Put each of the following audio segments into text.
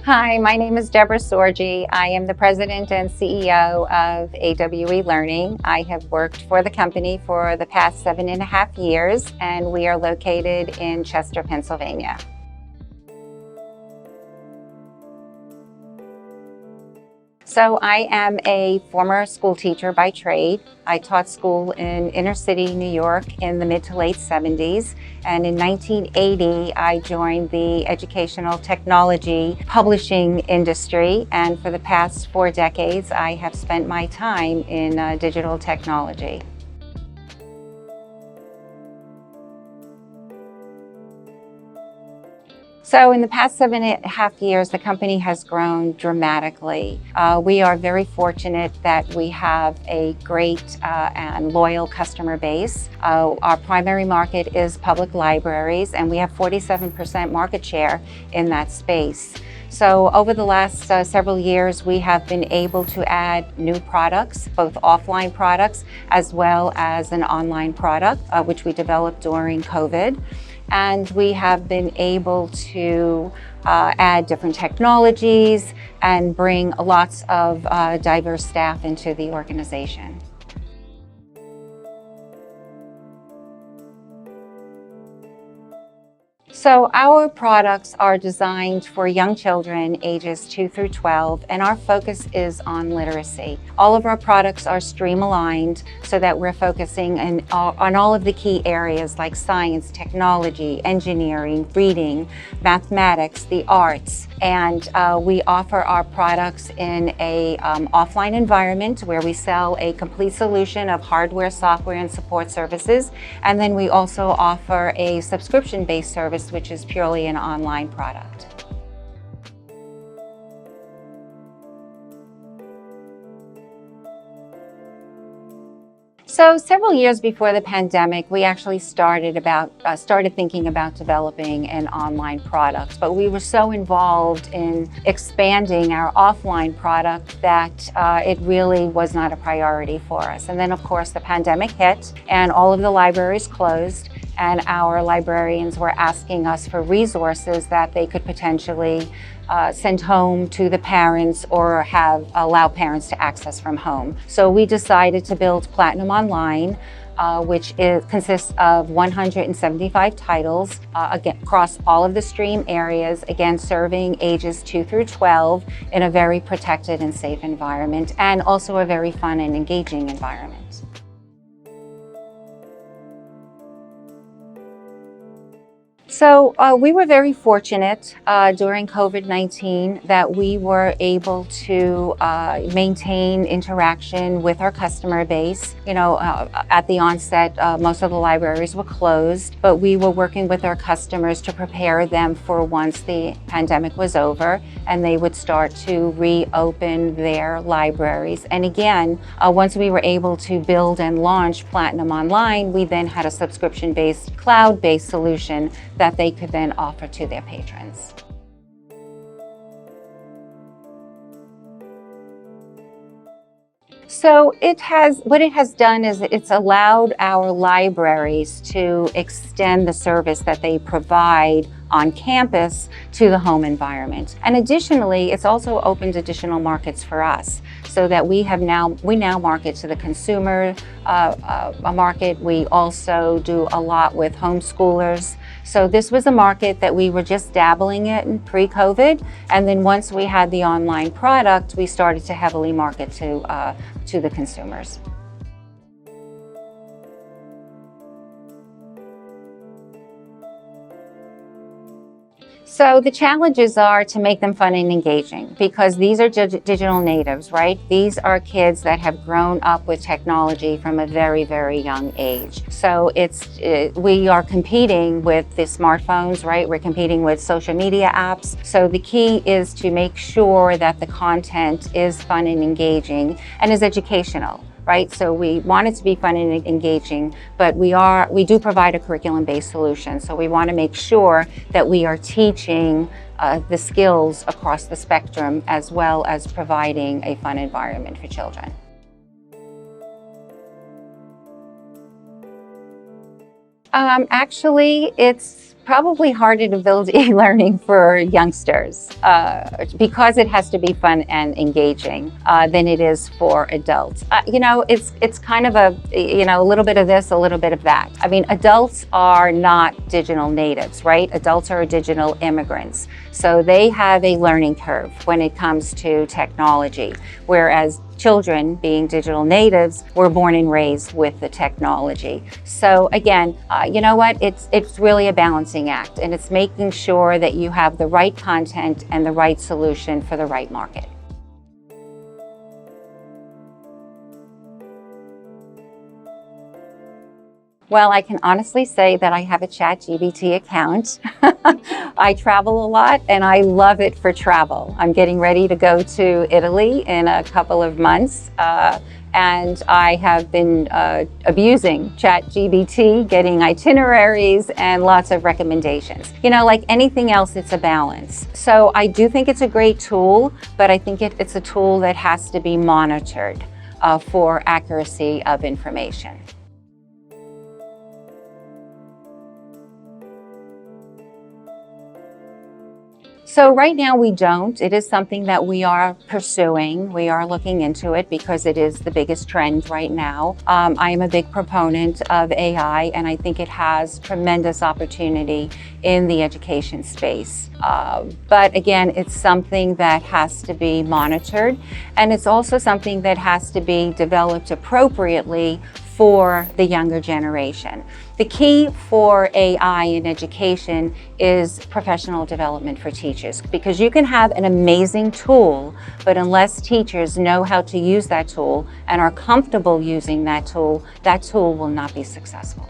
Hi, my name is Deborah Sorgi. I am the president and CEO of AWE Learning. I have worked for the company for the past 7.5 years, and we are located in Chester, Pennsylvania. So I am a former school teacher by trade. I taught school in inner city New York in the mid to late 70s. And in 1980, I joined the educational technology publishing industry. And for the past 4 decades, I have spent my time in digital technology. So in the past 7.5 years, the company has grown dramatically. We are very fortunate that we have a great and loyal customer base. Our primary market is public libraries, and we have 47% market share in that space. So over the last several years, we have been able to add new products, both offline products as well as an online product, which we developed during COVID. And we have been able to add different technologies and bring lots of diverse staff into the organization. So our products are designed for young children ages 2 through 12, and our focus is on literacy. All of our products are stream aligned so that we're focusing on all of the key areas like science, technology, engineering, reading, mathematics, the arts. And we offer our products in a offline environment where we sell a complete solution of hardware, software, and support services. And then we also offer a subscription-based service, which is purely an online product. So several years before the pandemic, we actually started thinking about developing an online product, but we were so involved in expanding our offline product that it really was not a priority for us. And then of course the pandemic hit and all of the libraries closed, and our librarians were asking us for resources that they could potentially send home to the parents or allow parents to access from home. So we decided to build Platinum Online, which consists of 175 titles again, across all of the stream areas, again serving ages 2 through 12 in a very protected and safe environment, and also a very fun and engaging environment. So we were very fortunate during COVID-19 that we were able to maintain interaction with our customer base. You know, at the onset, most of the libraries were closed, but we were working with our customers to prepare them for once the pandemic was over and they would start to reopen their libraries. And again, once we were able to build and launch Platinum Online, we then had a subscription-based, cloud-based solution that they could then offer to their patrons. So what it has done is it's allowed our libraries to extend the service that they provide on campus to the home environment. And additionally, it's also opened additional markets for us so that we now market to the consumer market. We also do a lot with homeschoolers. So this was a market that we were just dabbling in pre-COVID. And then once we had the online product, we started to heavily market to the consumers. So the challenges are to make them fun and engaging, because these are digital natives, right? These are kids that have grown up with technology from a very, very young age. So we are competing with the smartphones, right? We're competing with social media apps. So the key is to make sure that the content is fun and engaging and is educational. Right? So we want it to be fun and engaging, but we do provide a curriculum-based solution. So we want to make sure that we are teaching the skills across the spectrum, as well as providing a fun environment for children. Actually, it's probably harder to build e-learning for youngsters because it has to be fun and engaging than it is for adults. It's kind of a little bit of this, a little bit of that. I mean, adults are not digital natives, right? Adults are digital immigrants. So they have a learning curve when it comes to technology, whereas children, being digital natives, were born and raised with the technology. So again, you know what? It's really a balancing act, and it's making sure that you have the right content and the right solution for the right market. Well, I can honestly say that I have a Chat GPT account. I travel a lot and I love it for travel. I'm getting ready to go to Italy in a couple of months. And I have been abusing Chat GPT, getting itineraries and lots of recommendations. Like anything else, it's a balance. So I do think it's a great tool, but I think it's a tool that has to be monitored for accuracy of information. So right now we don't. It is something that we are pursuing. We are looking into it because it is the biggest trend right now. I am a big proponent of AI, and I think it has tremendous opportunity in the education space. But again, it's something that has to be monitored, and it's also something that has to be developed appropriately for the younger generation. The key for AI in education is professional development for teachers, because you can have an amazing tool, but unless teachers know how to use that tool and are comfortable using that tool will not be successful.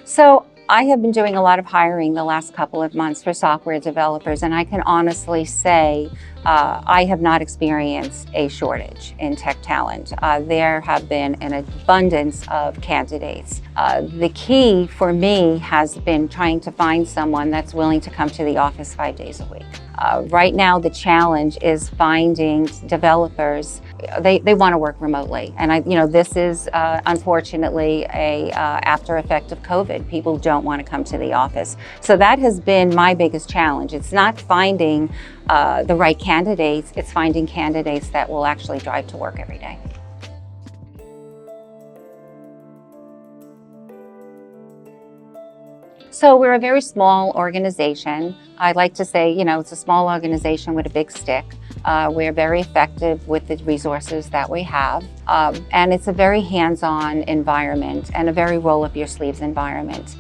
So I have been doing a lot of hiring the last couple of months for software developers, and I can honestly say I have not experienced a shortage in tech talent. There have been an abundance of candidates. The key for me has been trying to find someone that's willing to come to the office 5 days a week. Right now, the challenge is finding developers. They want to work remotely, and this is unfortunately a after effect of COVID. People don't want to come to the office, so that has been my biggest challenge. It's not finding the right candidates; it's finding candidates that will actually drive to work every day. So we're a very small organization. I like to say, it's a small organization with a big stick. We're very effective with the resources that we have. And it's a very hands-on environment and a very roll-up-your-sleeves environment.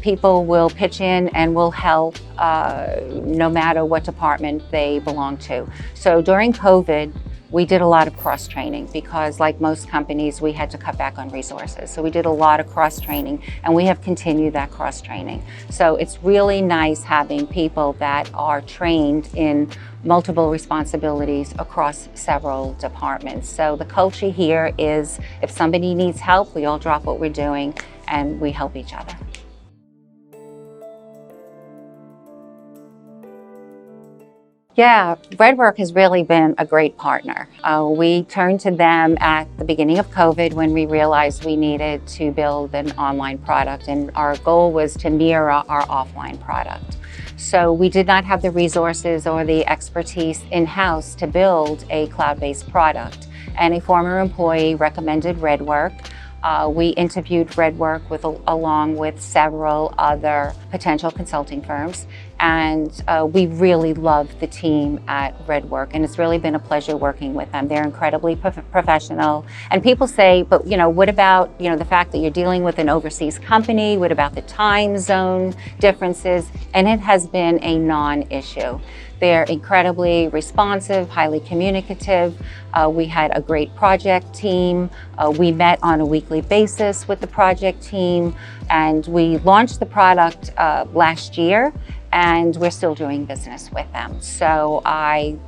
People will pitch in and will help no matter what department they belong to. So during COVID, we did a lot of cross-training because, like most companies, we had to cut back on resources. So we did a lot of cross-training, and we have continued that cross-training. So it's really nice having people that are trained in multiple responsibilities across several departments. So the culture here is, if somebody needs help, we all drop what we're doing and we help each other. Yeah, Redwerk has really been a great partner. We turned to them at the beginning of COVID when we realized we needed to build an online product, and our goal was to mirror our offline product. So we did not have the resources or the expertise in-house to build a cloud-based product, and a former employee recommended Redwerk. We interviewed Redwerk along with several other potential consulting firms, and we really love the team at Redwerk, and it's really been a pleasure working with them. They're incredibly professional, and people say, but what about the fact that you're dealing with an overseas company? What about the time zone differences? And it has been a non-issue. They're incredibly responsive, highly communicative. We had a great project team. We met on a weekly basis with the project team, and we launched the product last year, and we're still doing business with them. So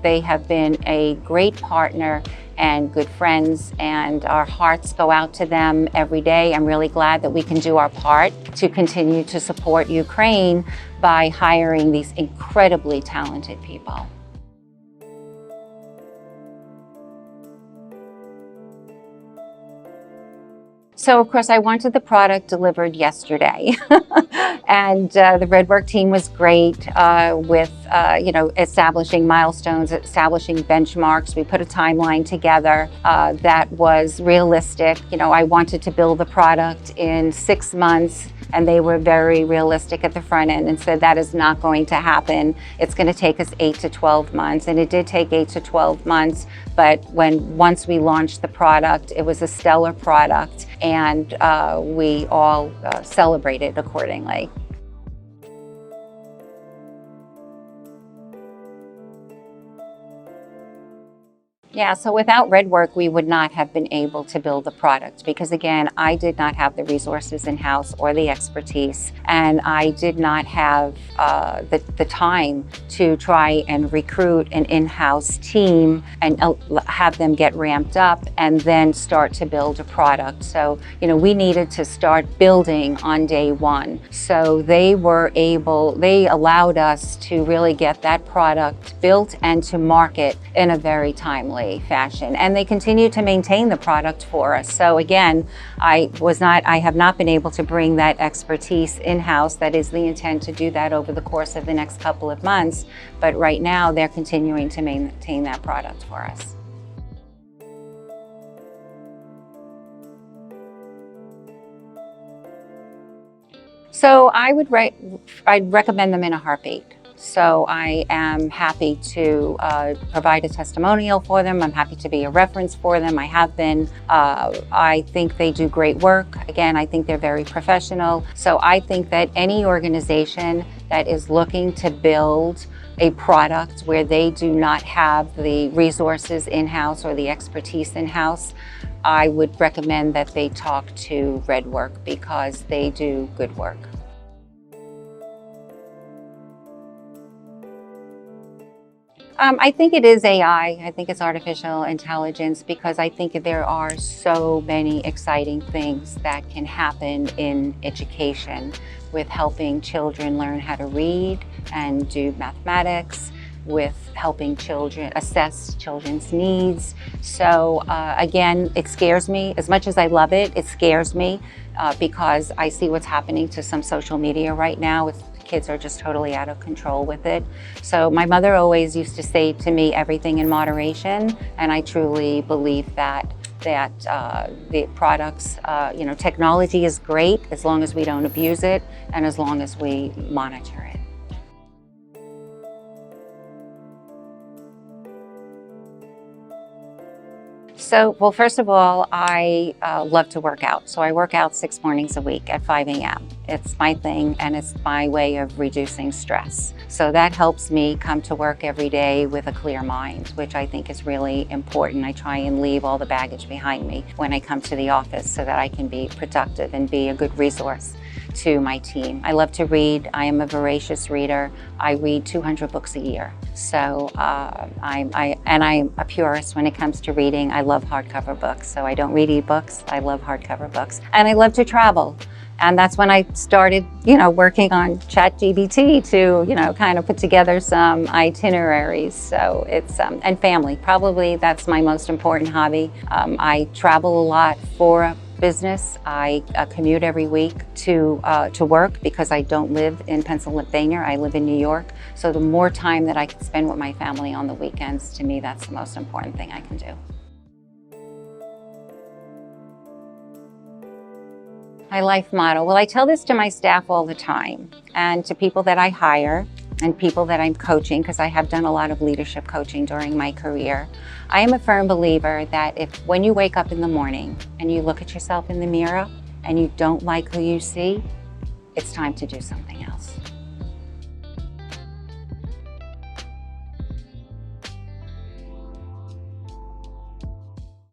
they have been a great partner and good friends, and our hearts go out to them every day. I'm really glad that we can do our part to continue to support Ukraine by hiring these incredibly talented people. So of course I wanted the product delivered yesterday. And the Redwerk team was great with establishing milestones, establishing benchmarks. We put a timeline together that was realistic. I wanted to build the product in 6 months, and they were very realistic at the front end and said that is not going to happen. It's going to take us 8 to 12 months, and it did take 8 to 12 months. But once we launched the product, it was a stellar product, and we all celebrated accordingly. Yeah, so without Redwerk, we would not have been able to build the product because, again, I did not have the resources in-house or the expertise, and I did not have the time to try and recruit an in-house team and have them get ramped up and then start to build a product. So, we needed to start building on day one. So they allowed us to really get that product built and to market in a very timely fashion, and they continue to maintain the product for us. So again, I have not been able to bring that expertise in-house. That is the intent, to do that over the course of the next couple of months, but right now they're continuing to maintain that product for us. So I'd recommend them in a heartbeat. So I am happy to provide a testimonial for them. I'm happy to be a reference for them. I have been. I think they do great work. Again, I think they're very professional. So I think that any organization that is looking to build a product where they do not have the resources in-house or the expertise in-house, I would recommend that they talk to Redwerk because they do good work. I think it is AI. I think it's artificial intelligence because I think there are so many exciting things that can happen in education with helping children learn how to read and do mathematics, with helping children assess children's needs. So again, it scares me. As much as I love it, it scares me because I see what's happening to some social media right now. Kids are just totally out of control with it. So my mother always used to say to me, everything in moderation, and I truly believe that the products, technology is great as long as we don't abuse it and as long as we monitor it. So, well, first of all, I love to work out. So I work out 6 mornings a week at 5 a.m. It's my thing, and it's my way of reducing stress. So that helps me come to work every day with a clear mind, which I think is really important. I try and leave all the baggage behind me when I come to the office so that I can be productive and be a good resource to my team. I love to read. I am a voracious reader. I read 200 books a year. So I'm a purist when it comes to reading. I love hardcover books, so I don't read e-books. I love hardcover books. And I love to travel. And that's when I started, working on Chat GPT to, kind of put together some itineraries. So it's, and family, probably that's my most important hobby. I travel a lot for business. I commute every week to work because I don't live in Pennsylvania. I live in New York. So the more time that I can spend with my family on the weekends, to me, that's the most important thing I can do. My life motto. Well, I tell this to my staff all the time and to people that I hire and people that I'm coaching, because I have done a lot of leadership coaching during my career. I am a firm believer that when you wake up in the morning and you look at yourself in the mirror and you don't like who you see, it's time to do something else.